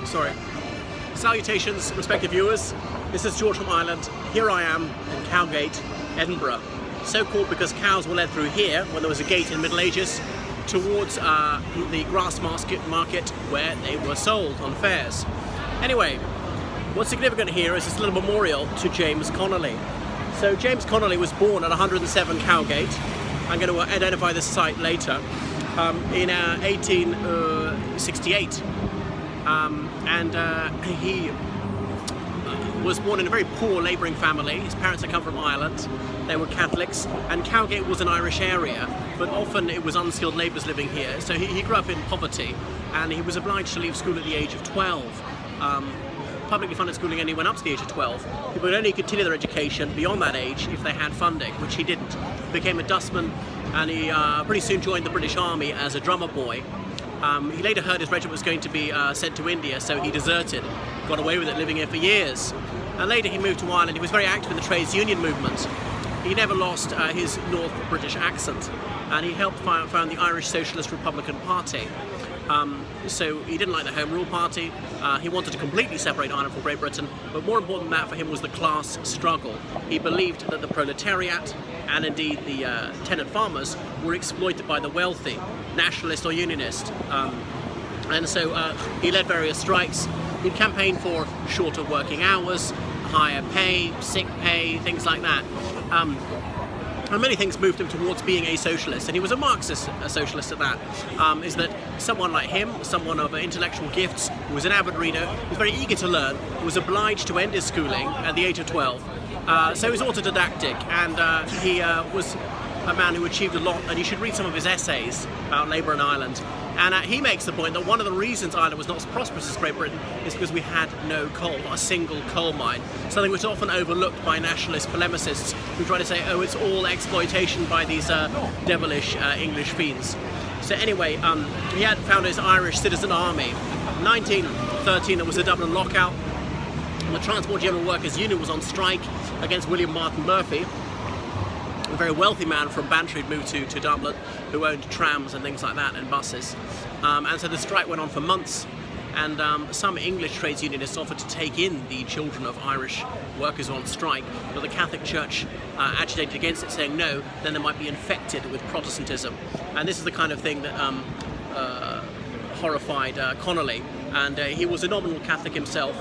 Sorry. Salutations, respected viewers. This is George from Ireland. Here I am in Cowgate, Edinburgh. So called because cows were led through here when there was a gate in the Middle Ages towards the grass market where they were sold on fairs. Anyway, what's significant here is this little memorial to James Connolly. So James Connolly was born at 107 Cowgate. I'm going to identify this site later. In 1868. He was born in a very poor labouring family. His parents had come from Ireland. They were Catholics, and Cowgate was an Irish area, but often it was unskilled labourers living here. So he grew up in poverty, and he was obliged to leave school at the age of 12. Publicly funded schooling only went up to the age of 12. People could only continue their education beyond that age if they had funding, which he didn't. He became a dustman, and he pretty soon joined the British Army as a drummer boy. He later heard his regiment was going to be sent to India, so he deserted, got away with it, living here for years. And later he moved to Ireland. He was very active in the trades union movement. He never lost his North British accent, and he helped found the Irish Socialist Republican Party. So he didn't like the Home Rule Party. He wanted to completely separate Ireland from Great Britain, but more important than that for him was the class struggle. He believed that the proletariat and indeed the tenant farmers were exploited by the wealthy, nationalist or unionist. And so he led various strikes. He campaigned for shorter working hours, higher pay, sick pay, things like that. And many things moved him towards being a socialist, and he was a Marxist socialist at that. Is that someone like him, someone of intellectual gifts, who was an avid reader, who was very eager to learn, was obliged to end his schooling at the age of 12. So he was autodidactic, and he was a man who achieved a lot, and you should read some of his essays about labour in Ireland. And he makes the point that one of the reasons Ireland was not as prosperous as Great Britain is because we had no coal, not a single coal mine. Something which is often overlooked by nationalist polemicists who try to say, oh, it's all exploitation by these devilish English fiends. So anyway, he had founded his Irish Citizen Army. In 1913 there was a Dublin lockout, and the Transport General Workers Union was on strike against William Martin Murphy, a very wealthy man from Bantry who'd moved to Dublin, who owned trams and things like that and buses. And so the strike went on for months, and some English trades unionists offered to take in the children of Irish workers on strike, but the Catholic Church agitated against it, saying no, then they might be infected with Protestantism. And this is the kind of thing that horrified Connolly, and he was a nominal Catholic himself,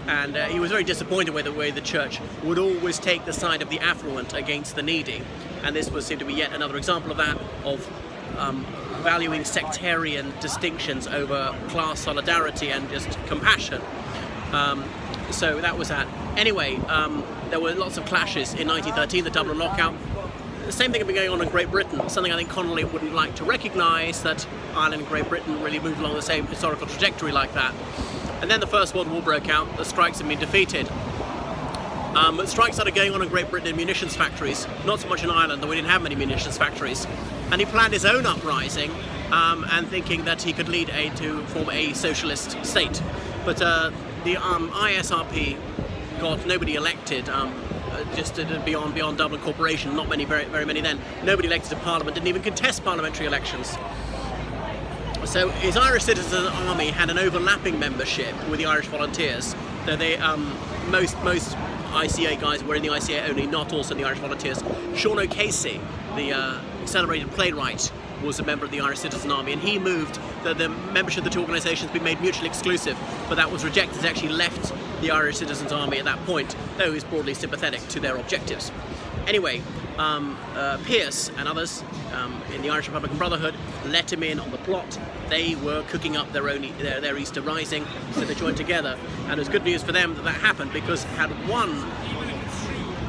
and he was very disappointed with the way the church would always take the side of the affluent against the needy, and this seemed to be yet another example of that, of valuing sectarian distinctions over class solidarity and just compassion. So that was that. Anyway, there were lots of clashes in 1913, the Dublin lockout. The same thing had been going on in Great Britain, something I think Connolly wouldn't like to recognise, that Ireland and Great Britain really moved along the same historical trajectory like that. And then the First World War broke out, the strikes had been defeated. But strikes started going on in Great Britain in munitions factories, not so much in Ireland, though we didn't have many munitions factories. And he planned his own uprising, and thinking that he could lead to form a socialist state. But the ISRP got nobody elected, just beyond Dublin Corporation, not many, very many then. Nobody elected to Parliament, didn't even contest parliamentary elections. So his Irish Citizen Army had an overlapping membership with the Irish Volunteers. So they, most ICA guys were in the ICA only, not also in the Irish Volunteers. Sean O'Casey, the celebrated playwright, was a member of the Irish Citizen Army, and he moved the membership of the two organisations be made mutually exclusive, but that was rejected. He actually left the Irish Citizens Army at that point, though he was broadly sympathetic to their objectives. Anyway, Pearse and others in the Irish Republican Brotherhood let him in on the plot. They were cooking up their Easter Rising, so they joined together, and it was good news for them that happened, because had one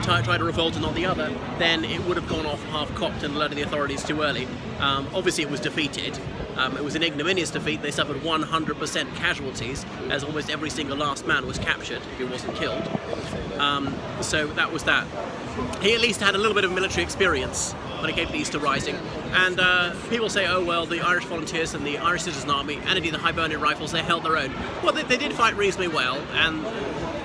tried to revolt and not the other, then it would have gone off half-cocked and alerted the authorities too early. Obviously it was defeated. It was an ignominious defeat. They suffered 100% casualties, as almost every single last man was captured if he wasn't killed. So that was that. He at least had a little bit of military experience when it came to the Easter Rising. And people say, oh well, the Irish Volunteers and the Irish Citizen Army, and indeed the Hibernian Rifles, they held their own. Well, they did fight reasonably well, and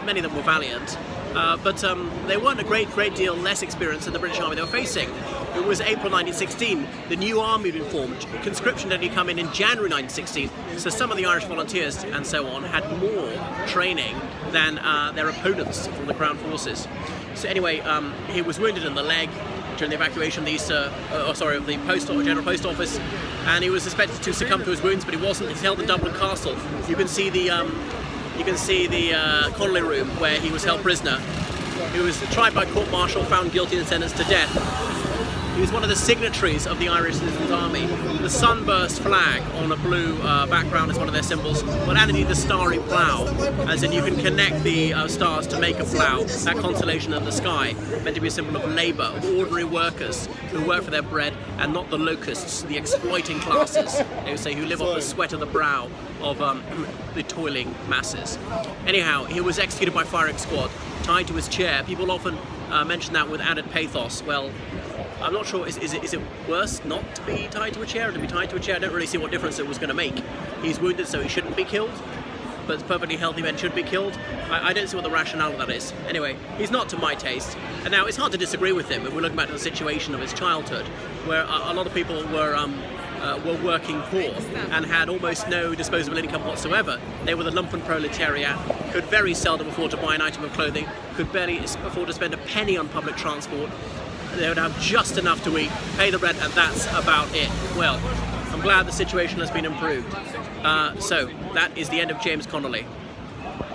many of them were valiant. but they weren't a great deal less experienced than the British Army they were facing. It was April 1916, the new army had been formed. Conscription had only come in January 1916, so some of the Irish volunteers and so on had more training than their opponents from the Crown Forces. So anyway, he was wounded in the leg during the evacuation of the General Post Office, and he was suspected to succumb to his wounds, but he wasn't. He's held in Dublin Castle. You can see the Connolly room where he was held prisoner. He was tried by court-martial, found guilty and sentenced to death. He was one of the signatories of the Irish Citizens Army. The sunburst flag on a blue background is one of their symbols, but underneath the starry plough, as in you can connect the stars to make a plough, that constellation in the sky, meant to be a symbol of labour, of ordinary workers who work for their bread, and not the locusts, the exploiting classes, they would say, who live off the sweat of the brow of the toiling masses. Anyhow, he was executed by firing squad, tied to his chair. People often mention that with added pathos. Well, I'm not sure, is it worse not to be tied to a chair or to be tied to a chair? I don't really see what difference it was going to make. He's wounded, so he shouldn't be killed, but perfectly healthy men should be killed. I don't see what the rationale of that is. Anyway, he's not to my taste. And now, it's hard to disagree with him if we look back to the situation of his childhood, where a lot of people were working poor and had almost no disposable income whatsoever. They were the lumpen proletariat, could very seldom afford to buy an item of clothing, could barely afford to spend a penny on public transport. They would have just enough to eat, pay the rent, and that's about it. Well, I'm glad the situation has been improved. So, that is the end of James Connolly.